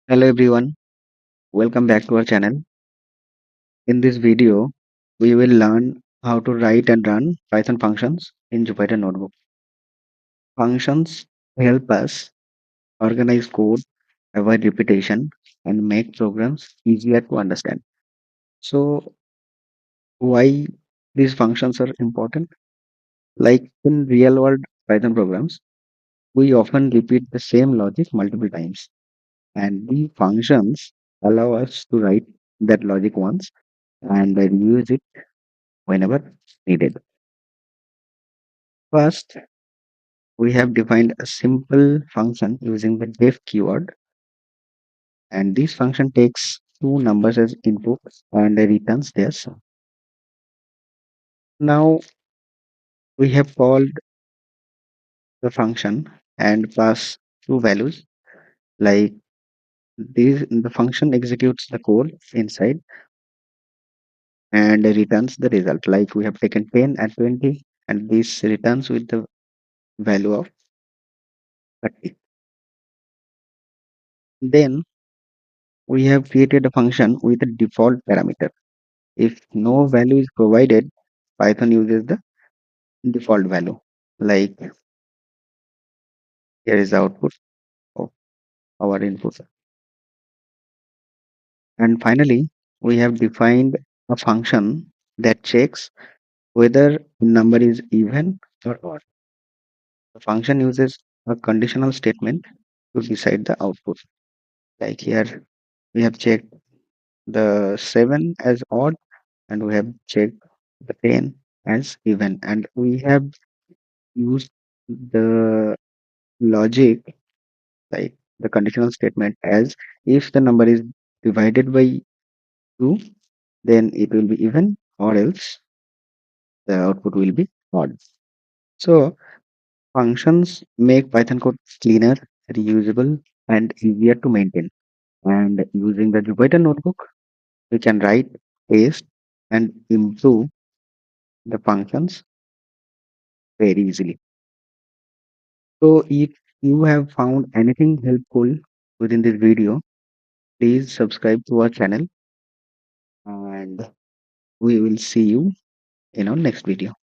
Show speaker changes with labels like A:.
A: Hello everyone, welcome back to our channel. In this video, we will learn how to write and run Python functions in Jupyter Notebook. Functions help us organize code, avoid repetition, and make programs easier to understand. So, why these functions are important? Like in real world Python programs, we often repeat the same logic multiple times, and these functions allow us to write that logic once and reuse it whenever needed. First, we have defined a simple function using the def keyword, and this function takes two numbers as input and returns their sum. Now we have called the function and pass two values like this. The function executes the code inside and returns the result. Like we have taken 10 and 20, and this returns with the value of 30. Then we have created a function with a default parameter. If no value is provided, Python uses the default value. Like here is the output of our input. And finally, we have defined a function that checks whether number is even or odd. The function uses a conditional statement to decide the output. Like here, we have checked the 7 as odd and we have checked the 10 as even. And we have used the logic, like the conditional statement, as if the number is divided by 2, then it will be even, or else the output will be odd. So functions make Python code cleaner, reusable, and easier to maintain. And using the Jupyter Notebook, we can write, paste, and improve the functions very easily. So if you have found anything helpful within this video, please subscribe to our channel and we will see you in our next video.